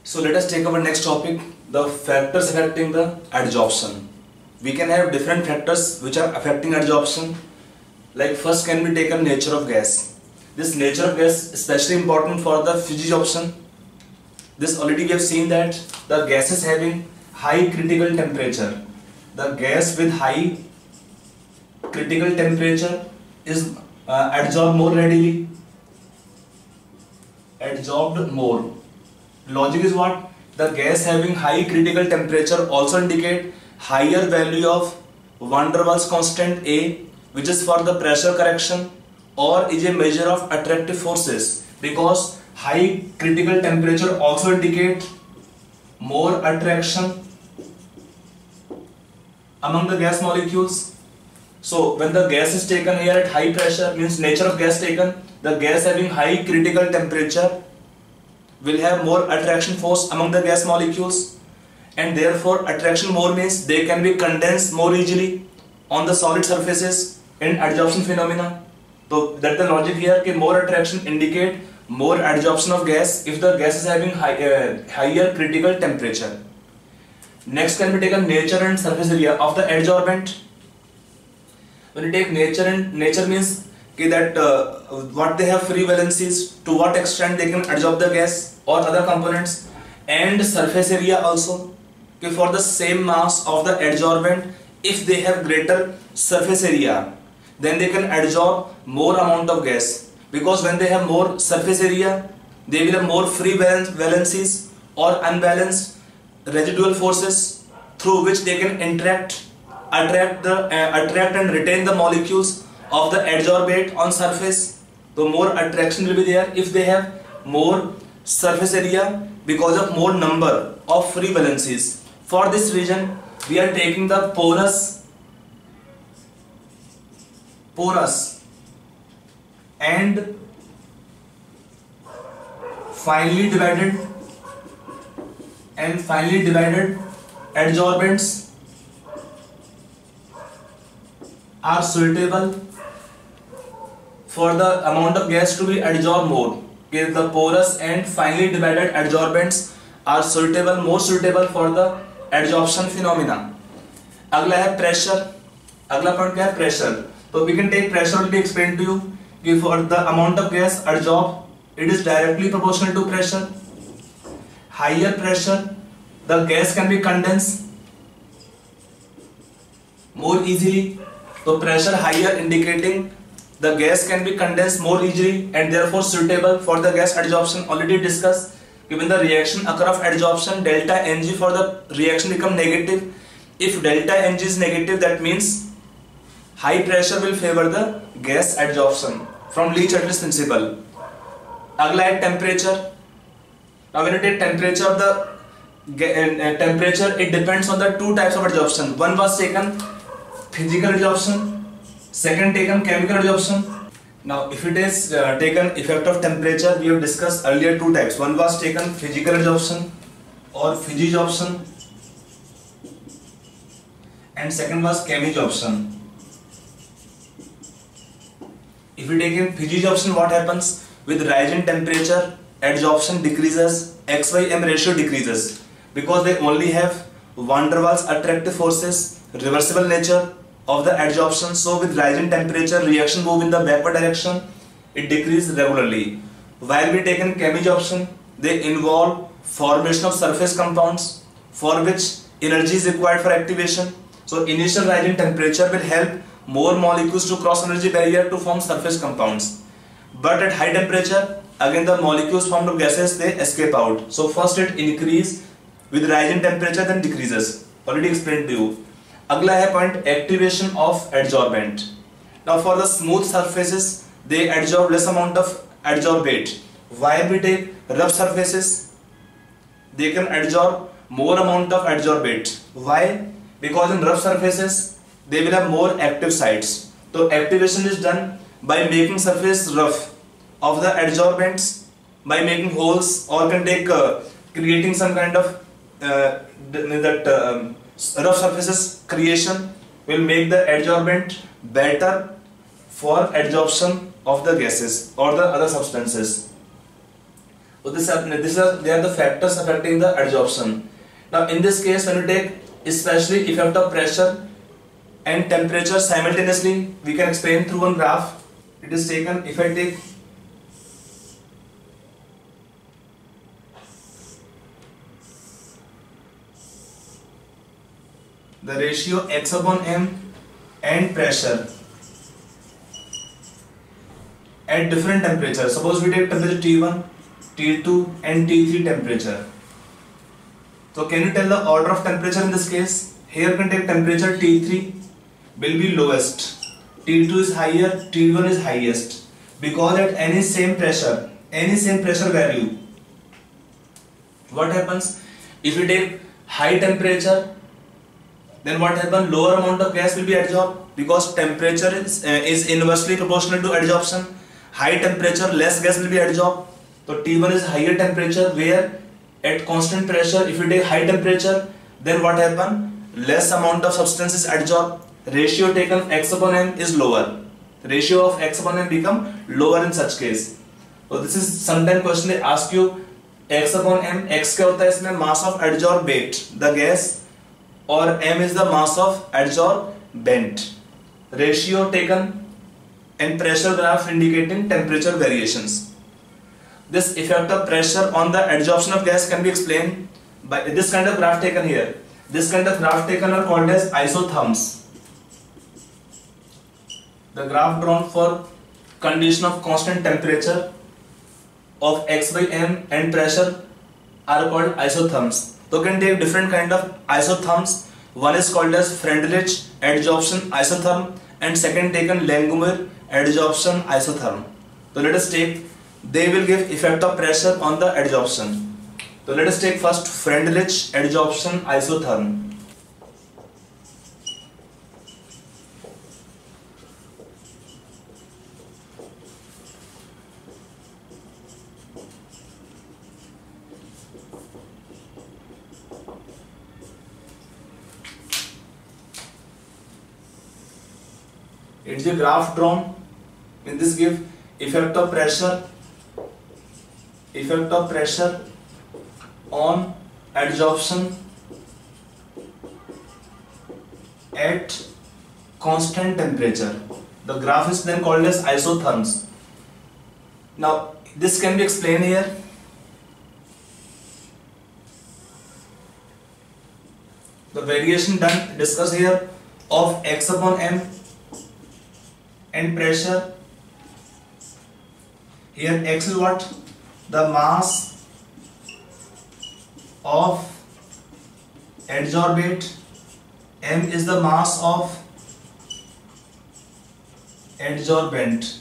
So let us take our next topic, the factors affecting the adsorption. We can have different factors which are affecting adsorption. Like first can be taken nature of gas. This nature of gas is especially important for the physisorption. This already we have seen that the gases having high critical temperature. The gas with high critical temperature is adsorbed more readily. Adsorbed more. Logic is what? The gas having high critical temperature also indicate higher value of van der Waals constant A, which is for the pressure correction, or is a measure of attractive forces, because high critical temperature also indicate more attraction among the gas molecules. So when the gas is taken here at high pressure, means nature of gas taken, the gas having high critical temperature will have more attraction force among the gas molecules, and therefore attraction more means they can be condensed more easily on the solid surfaces in adsorption phenomena. So that's the logic here, कि more attraction indicate more adsorption of gas if the gas is having higher critical temperature. Next can be taken nature and surface area of the adsorbent. When you take nature means that what they have free valencies, to what extent they can adsorb the gas or other components, and surface area also, for the same mass of the adsorbent, if they have greater surface area, then they can adsorb more amount of gas, because when they have more surface area, they will have more free valencies or unbalanced residual forces through which they can attract and retain the molecules of the adsorbate on surface. So more attraction will be there if they have more surface area because of more number of free valencies. For this reason, we are taking the porous and finely divided adsorbents are suitable for the amount of gas to be adsorbed more. The porous and finely divided adsorbents are more suitable for the adsorption phenomena. अगला है pressure. अगला point क्या है? Pressure. So we can take pressure already explained to you. For the amount of gas adsorbed, it is directly proportional to pressure. Higher pressure, the gas can be condensed more easily. So pressure higher indicating the gas can be condensed more easily and therefore suitable for the gas adsorption. Already discussed, when the reaction occur of adsorption, delta Ng for the reaction become negative. If delta Ng is negative, that means high pressure will favor the gas adsorption from Lee-Chudley's principle. अगला है temperature. Now when you take temperature of the temperature, it depends on the two types of adsorption. One was taken physical adsorption, second taken chemical adsorption. Now if it is taken effect of temperature, we have discussed earlier two types. One was taken physical adsorption or physisorption, and second was chemisorption. If we take in physisorption, what happens? With rise in temperature, adsorption decreases, X/M ratio decreases, because they only have van der Waals attractive forces, reversible nature of the adsorption. So with rise in temperature, reaction move in the backward direction, it decreases regularly. While we take in chemisorption, they involve formation of surface compounds for which energy is required for activation. So initial rise in temperature will help more molecules to cross energy barrier to form surface compounds. But at high temperature, again the molecules formed of gases, they escape out. So first it increase with rise in temperature, then decreases. Already explained to you. अगला है point activation of adsorbent. Now for the smooth surfaces, they adsorb less amount of adsorbate. While we take rough surfaces, they can adsorb more amount of adsorbate. Why? Because in rough surfaces, they will have more active sites. So activation is done by making surface rough of the adsorbents, by making holes, or can take creating some kind of rough surfaces creation will make the adsorbent better for adsorption of the gases or the other substances. So they are the factors affecting the adsorption. Now in this case, when you take especially effect of pressure and temperature simultaneously, we can explain through one graph. It is taken, if I take the ratio x upon m and pressure at different temperatures. Suppose we take temperature T1, T2 and T3 temperature. So can you tell the order of temperature in this case? Here you can take temperature T3 will be lowest, T2 is higher, T1 is highest, because at any same pressure value, what happens? If we take high temperature, then what happens? Lower amount of gas will be adsorbed, because temperature is inversely proportional to adsorption. High temperature, less gas will be adsorbed. So T1 is higher temperature, where at constant pressure, if you take high temperature, then what happens? Less amount of substance is adsorbed. Ratio taken x upon m is lower. Ratio of x upon m become lower in such case. So this is sometime question they ask you, x upon m, x क्या होता है इसमें? Mass of adsorbate, the gas, और m is the mass of adsorbent. Ratio taken and pressure graph indicating temperature variations. This effect of pressure on the adsorption of gas can be explained by this kind of graph taken here. This kind of graph taken are called as isotherms. The graph drawn for condition of constant temperature of x by m and pressure are called isotherms. So you can take different kind of isotherms. One is called as Freundlich adsorption isotherm and second taken Langmuir adsorption isotherm. So let us take, they will give effect of pressure on the adsorption. So let us take first Freundlich adsorption isotherm. It's the graph drawn. In this give effect of pressure on adsorption at constant temperature. The graph is then called as isotherms. Now this can be explained here. The variation discussed here of x upon m and pressure. Here x is what? The mass of adsorbate, m is the mass of adsorbent.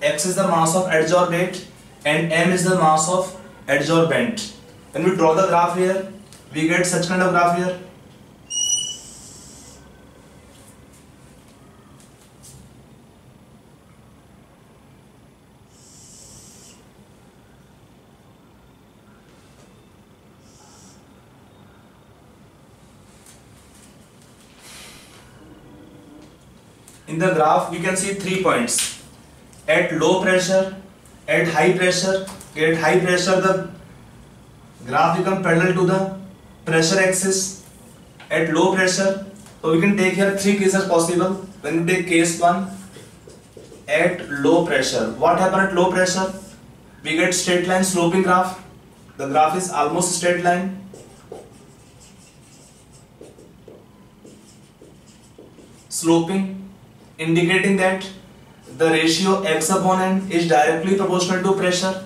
X is the mass of adsorbate and m is the mass of adsorbent. When we draw the graph here, we get such kind of graph here. In the graph, we can see 3 points. At low pressure, at high pressure, the graph becomes parallel to the pressure axis. At low pressure, so we can take here 3 cases possible. When we take case 1, at low pressure, what happens at low pressure? We get straight line sloping graph. The graph is almost straight line. Sloping, indicating that the ratio x upon m is directly proportional to pressure.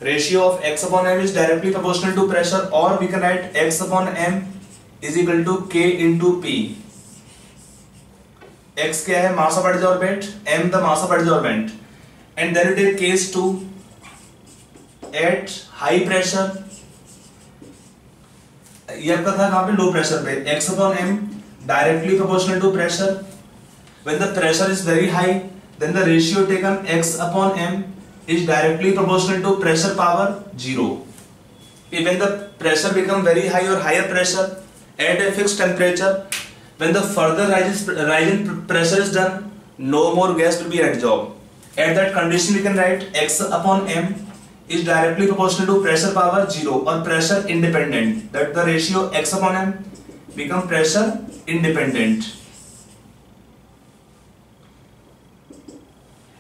Ratio of x upon m is directly proportional to pressure, or we can write x upon m is equal to k into p. X क्या है? Mass of adsorbate, m the mass of adsorbent. And then we take case 2. At high pressure, ये आपका था कहाँ पे? Low pressure पे. x upon m directly proportional to pressure. When the pressure is very high, then the ratio taken x upon m is directly proportional to pressure power 0. When the pressure become very high or higher pressure at a fixed temperature, when the further rise in pressure is done, no more gas will be adsorbed. At that condition, we can write x upon m is directly proportional to pressure power 0 or pressure independent, that the ratio x upon m become pressure independent.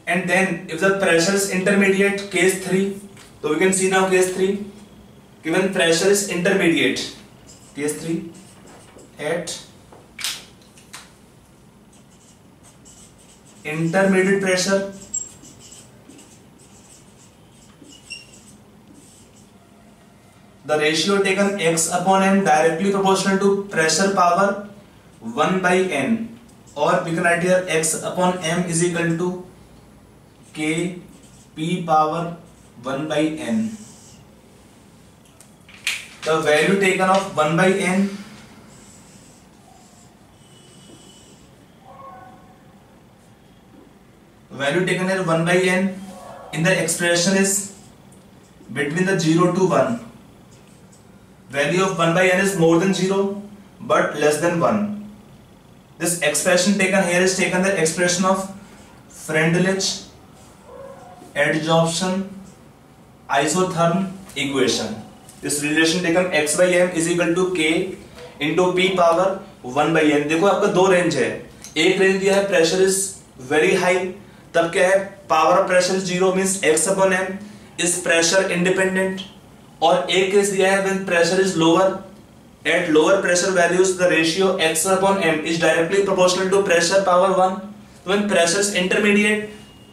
And then if the pressure is intermediate, case 3, so we can see now case 3, given pressure is intermediate, case 3, at intermediate pressure, the ratio taken x upon m directly proportional to pressure power 1 by n, or we can write here x upon m is equal to k p power 1 by n. The value taken of 1 by n here 1 by n in the expression is between the 0 to 1. Value of 1 by n is more than 0 but less than 1. This expression taken here is taken the expression of Freundlich adsorption isotherm equation. This relation taken x by m is equal to k into p power 1 by n. देखो आपका दो range है, एक range दिया है pressure is very high, तब क्या है power of pressure 0 means x upon m is pressure independent, और एक केस दिया है when pressure is lower, at lower pressure values the ratio x upon m is directly proportional to pressure power 1. When pressure is intermediate,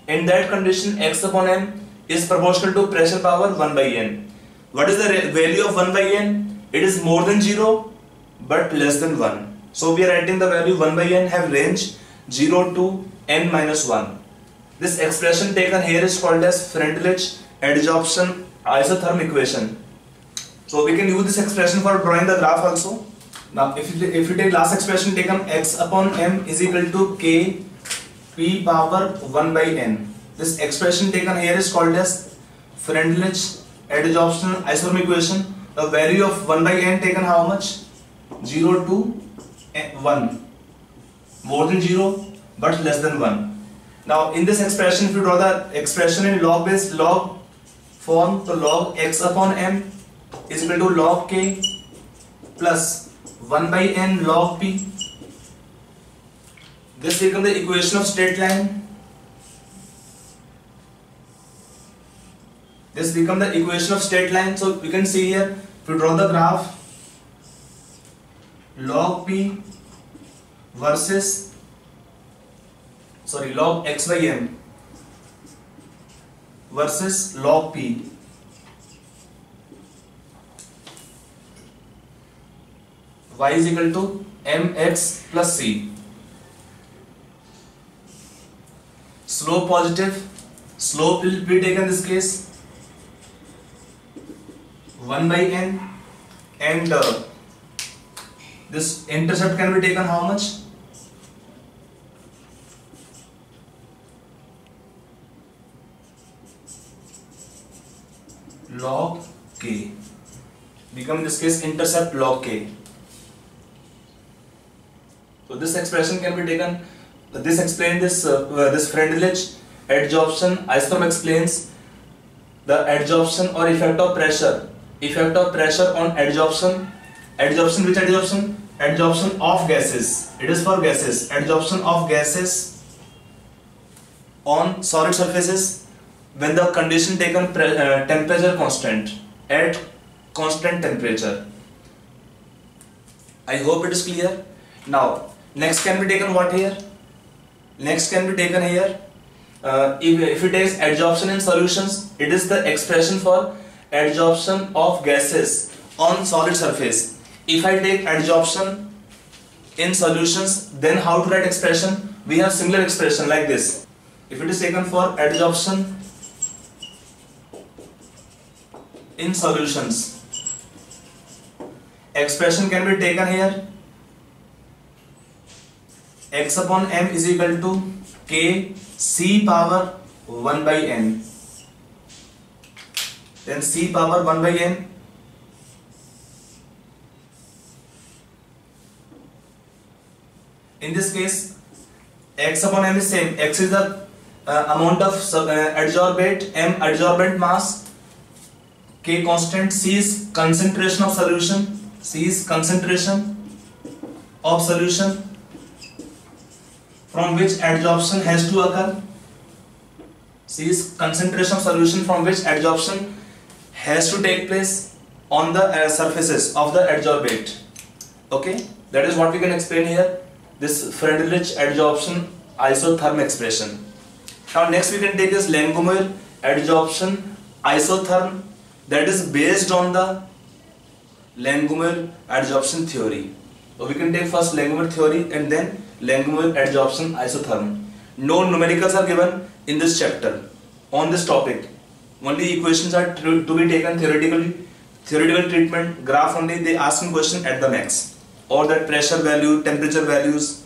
in that condition x upon m is proportional to pressure power 1 by n. What is the value of 1 by n? It is more than 0 but less than 1. So we are writing the value 1 by n have range 0 to n minus 1. This expression taken here is called as Freundlich adsorption isotherm equation. So we can use this expression for drawing the graph also. Now if you take last expression taken x upon m is equal to k p power 1 by n. This expression taken here is called as Freundlich adsorption isotherm equation. The value of 1 by n taken how much? 0 to 1. More than 0 but less than 1. Now in this expression, if you draw the expression in log base log form, so log x upon m is equal to log k plus 1 by n log p. This becomes the equation of straight line. This becomes the equation of straight line. So we can see here, if you draw the graph, log p versus log x by m versus log p. Y is equal to mx plus c. Slope positive, slope will be taken in this case 1 by n, and this intercept can be taken how much? Log k. Become in this case intercept log k. So this expression can be taken. This explains this Freundlich adsorption isotherm explains the adsorption or effect of pressure. Effect of pressure on adsorption. Adsorption, which adsorption? Adsorption of gases. It is for gases. Adsorption of gases on solid surfaces when the condition taken temperature constant at constant temperature. I hope it is clear. Now next can be taken what here? Next can be taken here. If it is adsorption in solutions, it is the expression for adsorption of gases on solid surface. If I take adsorption in solutions, then how to write expression? We have similar expression like this. If it is taken for adsorption in solutions, expression can be taken here x upon m is equal to k c power 1 by n. Then c power 1 by n in this case x upon m is same. X is the amount of adsorbate, m adsorbent mass, K constant. C is concentration of solution. C is concentration of solution from which adsorption has to occur. C is concentration of solution from which adsorption has to take place on the surfaces of the adsorbate. Okay, that is what we can explain here, this Friedrich adsorption isotherm expression. Now next we can take is Langmuir adsorption isotherm, that is based on the Langmuir adsorption theory. So we can take first Langmuir theory and then Langmuir adsorption isotherm. No numericals are given in this chapter on this topic. Only equations are to be taken theoretical treatment, graph only they ask in question at the max, or that pressure value, temperature values,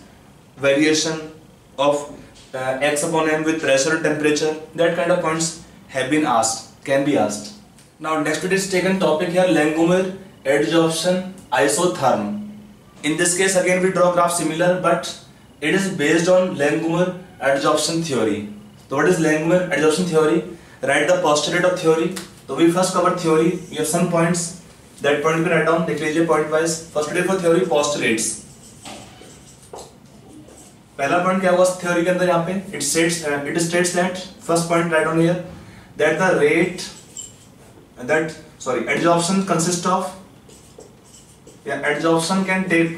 variation of x upon m with pressure and temperature, that kind of points have been asked, can be asked. Now next it is taken topic here, Langmuir adsorption isotherm. In this case again we draw graph similar, but it is based on Langmuir adsorption theory. So what is Langmuir adsorption theory? Write the postulate of theory. So we first cover theory. We have some points. That point you can write down. देख लीजिए point wise. Postulate for theory, postulates. पहला point क्या हुआ theory के अंदर यहाँ पे? It states that first point write down here that the rate adsorption consists of adsorption can take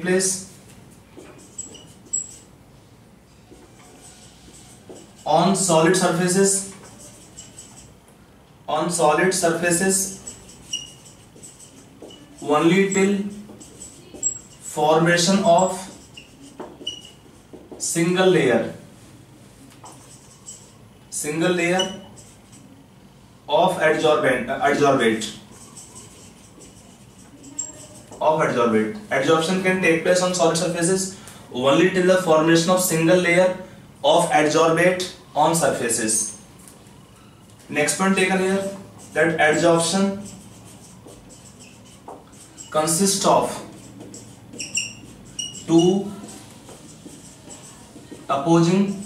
place on solid surfaces only till formation of single layer of adsorbate. Adsorption can take place on solid surfaces only till the formation of single layer of adsorbate on surfaces. Next point taken here, that adsorption consists of two opposing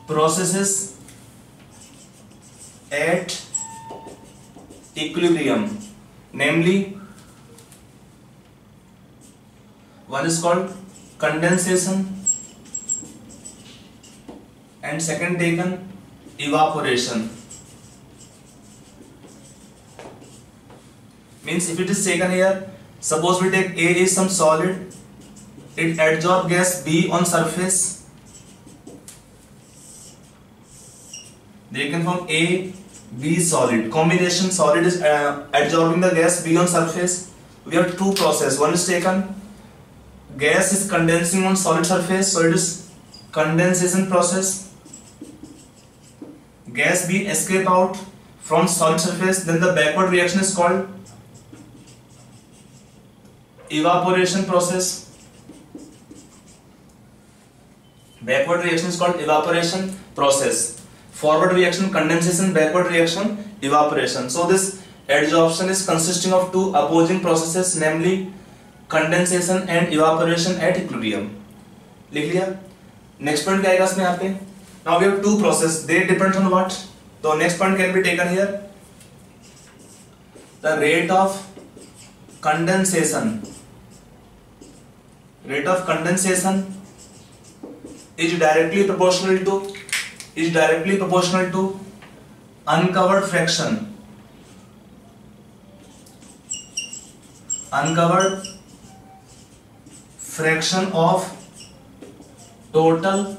processes at equilibrium, namely one is called condensation and second taken evaporation. Means if it is taken here, suppose we take A is some solid, it adsorbs gas B on surface, they can form A, B solid, combination solid is adsorbing the gas B on surface. We have two processes, one is taken, gas is condensing on solid surface, so it is condensation process, gas B escape out from solid surface, then the backward reaction is called evaporation process. Backward reaction is called evaporation process. Forward reaction condensation, backward reaction evaporation. So this adsorption is consisting of two opposing processes, namely condensation and evaporation at equilibrium. लिख लिया. Next point क्या आएगा इसमें यहाँ पे? Now we have two processes. They depend on what? So next point can be taken here. The rate of condensation is directly proportional to uncovered fraction of total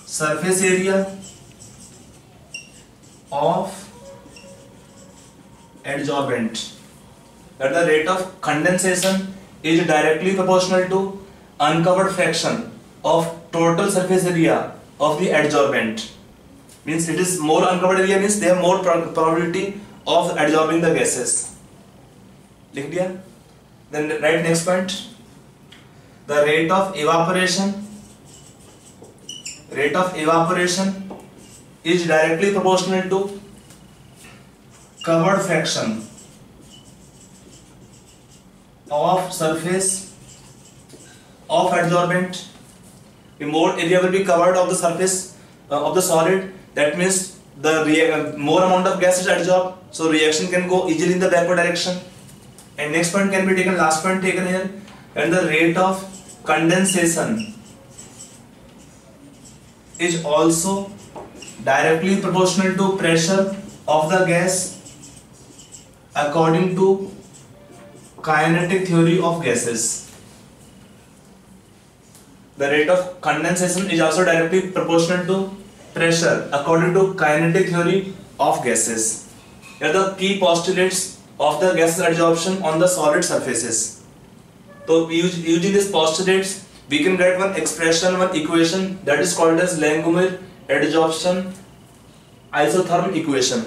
surface area of adsorbent. That the rate of condensation is directly proportional to uncovered fraction of total surface area of the adsorbent. Means it is more uncovered area, means they have more probability of adsorbing the gases. लिख दिया. Then write next point. The rate of evaporation is directly proportional to covered fraction of surface of adsorbent. More area will be covered of the surface of the solid, that means the more amount of gas is adsorbed, so reaction can go easily in the backward direction. And next point can be taken, last point taken here, and the rate of condensation is also directly proportional to pressure of the gas according to kinetic theory of gases. The rate of condensation is also directly proportional to pressure according to kinetic theory of gases. Here are the key postulates of the gas adsorption on the solid surfaces. So using these postulates, we can get one expression, one equation that is called as Langmuir adsorption isothermal equation.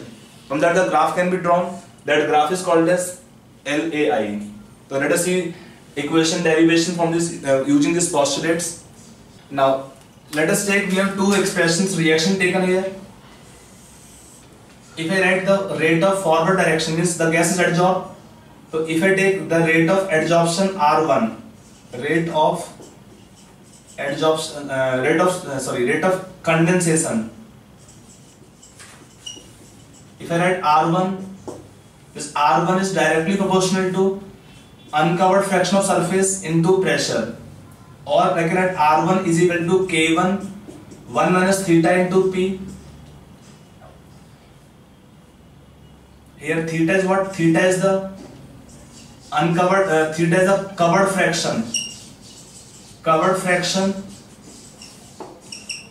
From that the graph can be drawn. That graph is called as LAI. So let us see equation derivation from this using these postulates. Now let us take, we have two expressions reaction taken here. If I write the rate of forward direction, means the gas is adsorbed. So if I take the rate of adsorption R1, rate of condensation. If I write R1, this R1 is directly proportional to uncovered fraction of surface into pressure, or I can write R1 is equal to K1 1 minus theta into P. Here theta is what? Theta is the uncovered, theta is the covered fraction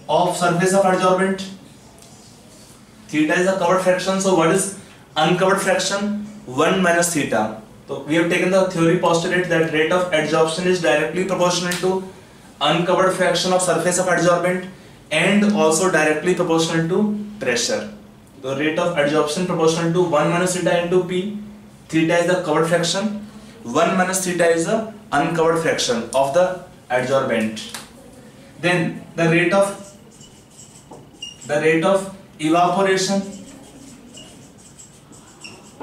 of surface of adsorbent. Theta is the covered fraction, so what is uncovered fraction? 1 minus theta. So we have taken the theory postulate that rate of adsorption is directly proportional to uncovered fraction of surface of adsorbent and also directly proportional to pressure. The rate of adsorption proportional to 1 minus theta into P. Theta is the covered fraction, 1 minus theta is the uncovered fraction of the adsorbent. Then the rate of evaporation.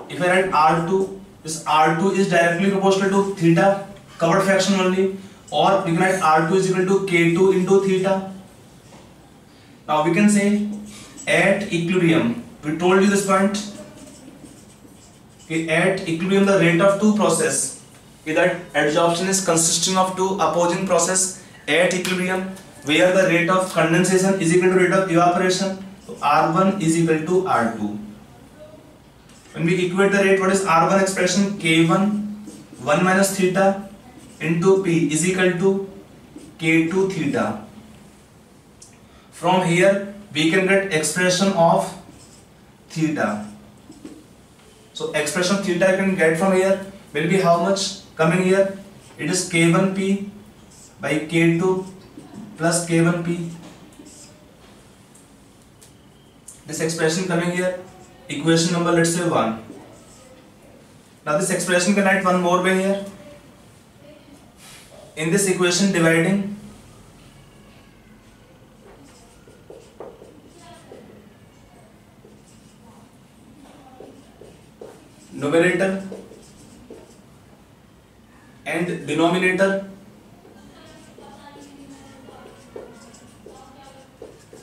If I write R2, this R2 is directly proportional to theta, covered fraction only, or we can write R2 is equal to K2 into theta. Now we can say at equilibrium, we told you this point, at equilibrium the rate of two process, that adsorption is consisting of two opposing process at equilibrium, where the rate of condensation is equal to rate of evaporation. So R1 is equal to R2. When we equate the rate, what is R1 expression? K1 1 minus theta into P is equal to K2 theta. From here we can get expression of theta. So expression of theta you can get from here will be how much coming here? It is K1P by K2 plus K1P. This expression coming here, equation number let's say 1. Now this expression can write one more way here. In this equation dividing numerator and denominator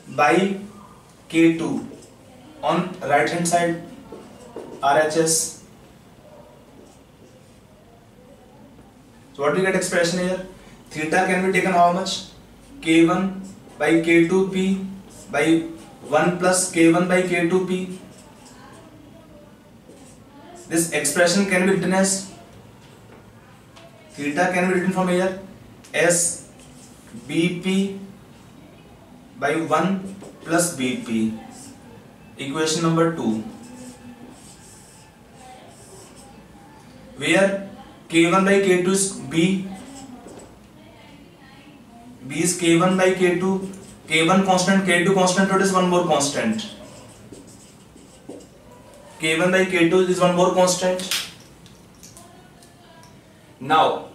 by K2 on right hand side RHS. So what we get expression here? Theta can be taken how much? K1 by K2P by 1 plus K1 by K2P. This expression can be written as, theta can be written from here as BP by 1 plus BP. Equation number 2, where K1 by K2 is B is K1 by K2, K1 constant, K2 constant, what is one more constant? K1 by K2 is one more constant. Now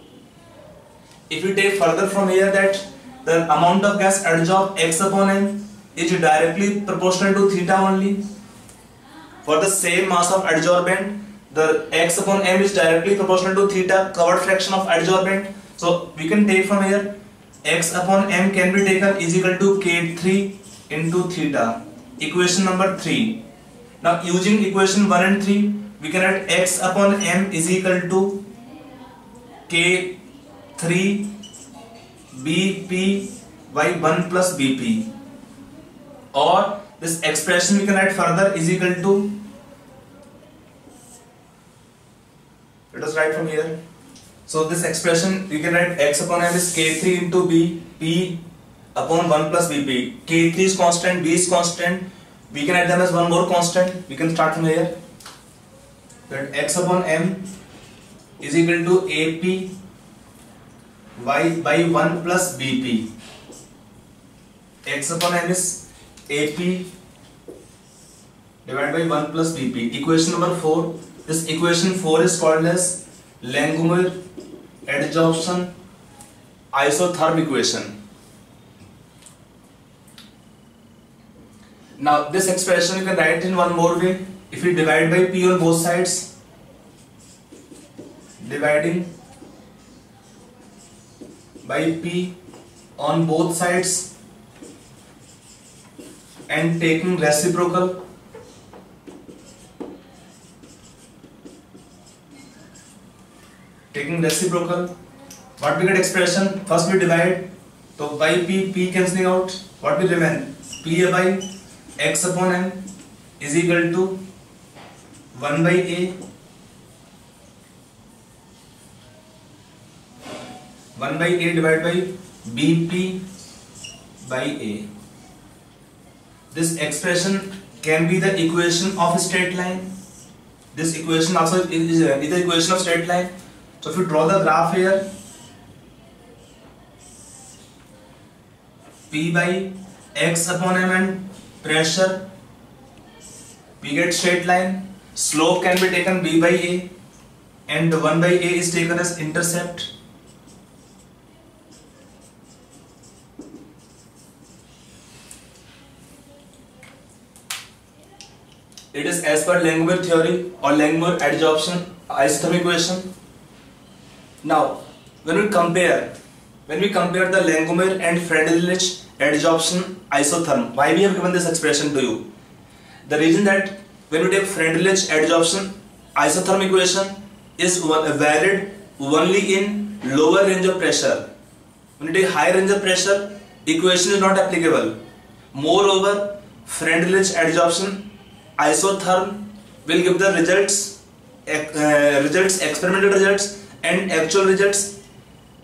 if you take further from here that the amount of gas adsorbed x upon m is directly proportional to theta only. For the same mass of adsorbent, the x upon m is directly proportional to theta, covered fraction of adsorbent. So we can take from here x upon m can be taken is equal to K3 into theta. Equation number 3. Now using equation 1 and 3, we can write x upon m is equal to K3 BP by 1 plus BP, or this expression we can write further is equal to, let us write from here. So this expression we can write x upon m is K3 into BP upon 1 plus BP. K3 is constant, B is constant. We can add them as one more constant. We can start from here. That x upon m is equal to AP by 1 plus BP. X upon m is AP divided by 1 plus BP. Equation number 4. This equation 4 is called as Langmuir adsorption isotherm equation. Now this expression you can write in one more way. If we divide by P on both sides, dividing by P on both sides and taking reciprocal, what we get expression? First we divide, so by P cancelling out, what will remain? P by x upon m is equal to 1 by a 1 by a divided by BP by a. This expression can be the equation of a straight line. This equation also is the equation of straight line. So if you draw the graph here, P by x upon m and pressure, we get straight line. Slope can be taken B by a and 1 by a is taken as intercept. It is as per Langmuir theory or Langmuir adsorption isotherm equation. Now, when we compare the Langmuir and Freundlich adsorption isotherm, why we have given this expression to you? The reason that when we take Freundlich adsorption isotherm equation is valid only in lower range of pressure. When you take higher range of pressure, equation is not applicable. Moreover, Freundlich adsorption isotherm will give the results, experimental results and actual results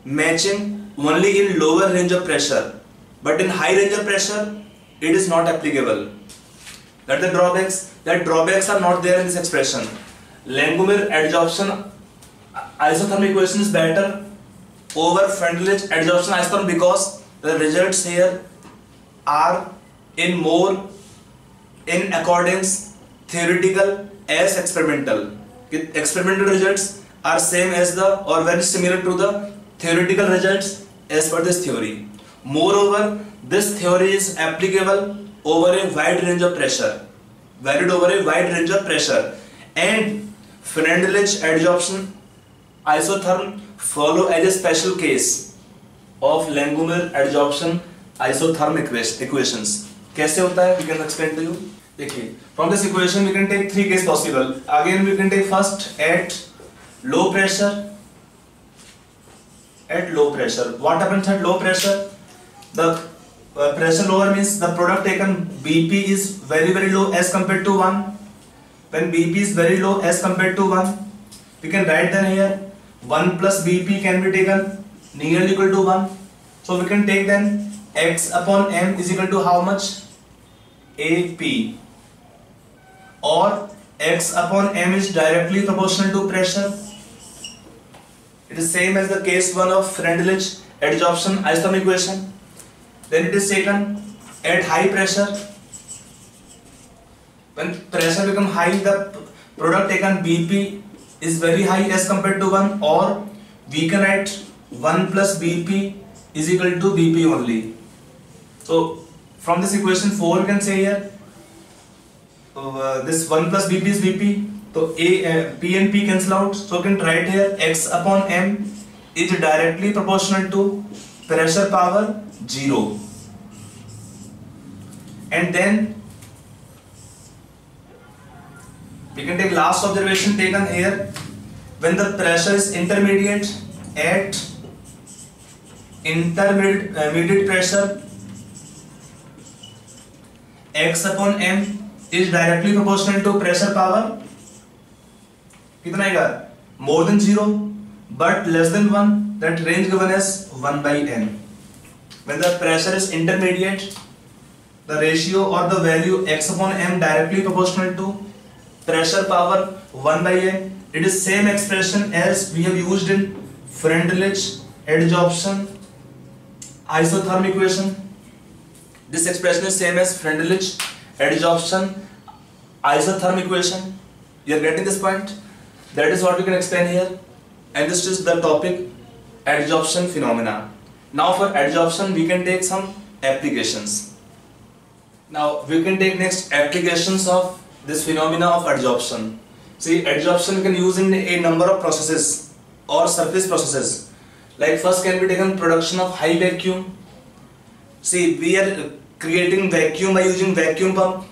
matching only in lower range of pressure, but in high range of pressure it is not applicable. That the drawbacks. That drawbacks are not there in this expression. Langmuir adsorption isotherm equation is better over Freundlich adsorption isotherm because the results here are in accordance theoretical as experimental. Experimental results are same as the or very similar to the theoretical results as per this theory. Moreover, this theory is applicable over a wide range of pressure, valid over a wide range of pressure, and Freundlich adsorption isotherm follow as a special case of Langmuir adsorption isotherm equations. कैसे होता है? We can explain to you. देखिए, from this equation we can take three cases possible. Again we can take first at low pressure. At low pressure, what happens at low pressure? The pressure lower means the product taken BP is very low as compared to 1. When BP is very low as compared to 1, we can write then here 1 plus BP can be taken nearly equal to 1. So we can take then x upon m is equal to how much? AP, or x upon m is directly proportional to pressure. It is same as the case 1 of Freundlich adsorption isotherm equation. Then it is taken at high pressure. When pressure becomes high, the product taken BP is very high as compared to 1, or we can write 1 plus BP is equal to BP only. So from this equation 4 we can say here this 1 plus BP is BP. So P and P cancel out. So we can write here x upon m is directly proportional to pressure power 0. And then we can take last observation taken here. When the pressure is intermediate, at intermediate pressure, x upon m is directly proportional to pressure power. कितना आएगा? More than 0 but less than 1. That range given as 1 by n. When the pressure is intermediate, the ratio or the value x upon m directly proportional to pressure power 1 by n. It is same expression as we have used in Freundlich adsorption isotherm equation. This expression is same as Freundlich adsorption isotherm equation. You are getting this point? That is what we can explain here. And this is the topic adsorption phenomena. Now for adsorption we can take some applications. Now we can take next applications of this phenomena of adsorption. See, adsorption can use in a number of processes or surface processes. Like first can be taken production of high vacuum. See, we are creating vacuum by using vacuum pump.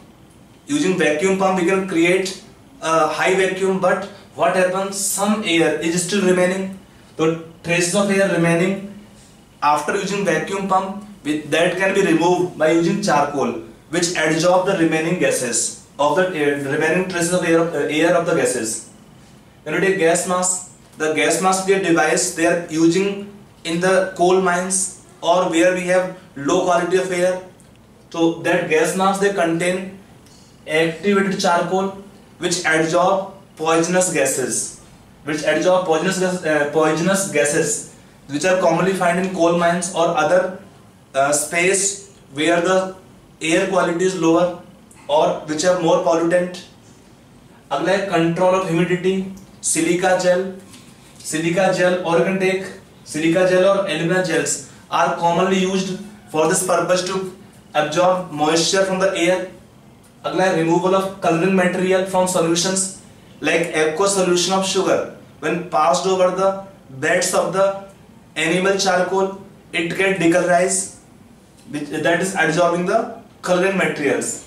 Using vacuum pump we can create a high vacuum, but what happens? Some air is still remaining. The traces of air remaining after using vacuum pump, that can be removed by using charcoal, which adsorb the remaining gases of the remaining traces of air of the gases. When you take gas mask, the gas mask be a device they are using in the coal mines or where we have low quality of air. So that gas mask they contain activated charcoal which adsorb poisonous gases, which are commonly found in coal mines or other space where the air quality is lower or which are more pollutant. अगला है control of humidity. Silica gel or you can take silica gel or alumina gels are commonly used for this purpose to absorb moisture from the air. अगला है removal of coloring material from solutions like aqueous solution of sugar. When passed over the beds of the animal charcoal, it get decolorized, that is absorbing the coloring materials.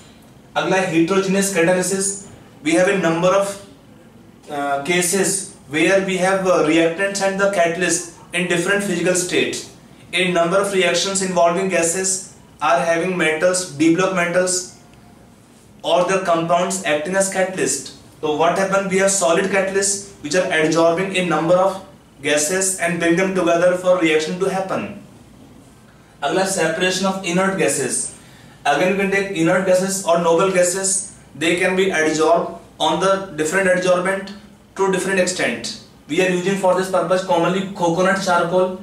अगला है heterogeneous catalysis. We have a number of cases where we have reactants and the catalyst in different physical states. A number of reactions involving gases are having metals, d block metals, or the compounds acting as catalyst. So what happens? We have solid catalysts which are adsorbing a number of gases and bring them together for reaction to happen. अगला separation of inert gases. Again we can take inert gases or noble gases. They can be adsorbed on the different adsorbent to different extent. We are using for this purpose commonly coconut charcoal,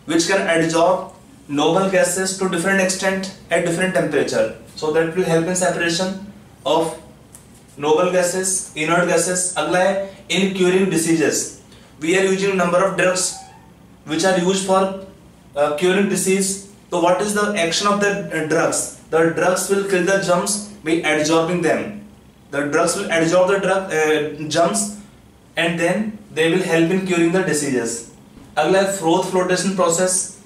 which can adsorb noble gases to different extent at different temperature. So that will help in separation of noble gases, inert gases. अगला है in curing diseases. We are using number of drugs which are used for curing disease. So what is the action of the drugs? The drugs will kill the germs by adsorbing them. The drugs will adsorb the germs and then they will help in curing the diseases. अगला है froth flotation process.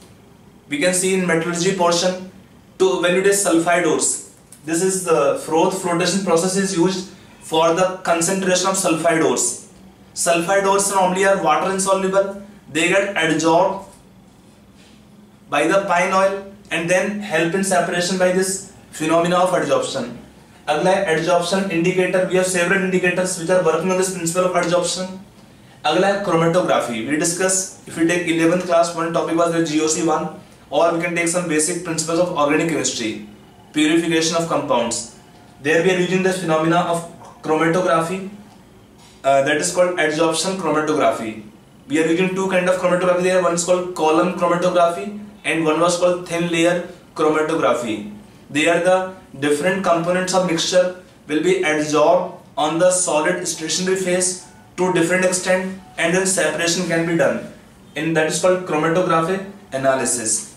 We can see in metallurgy portion to when it is sulfide ores. This is the froth flotation process is used for the concentration of sulfide ores. Sulfide ores normally are water insoluble. They get adsorbed by the pine oil and then help in separation by this phenomena of adsorption. अगला है adsorption indicator. We have several indicators which are working on this principle of adsorption. अगला है chromatography. We discuss if we take 11th class, one topic was the GOC1, or we can take some basic principles of organic chemistry, purification of compounds. There we are using the phenomena of chromatography. That is called adsorption chromatography. We are using two kind of chromatography there. One is called column chromatography and one was called thin layer chromatography. They are the different components of mixture will be adsorbed on the solid stationary phase to different extent and then separation can be done. And that is called chromatographic analysis.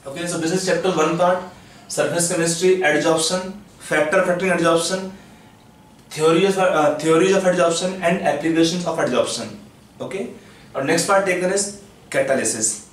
Okay, so this is chapter 1 part, surface chemistry, adsorption, factoring adsorption, theories of adsorption and applications of adsorption. Okay, our next part taken is catalysis.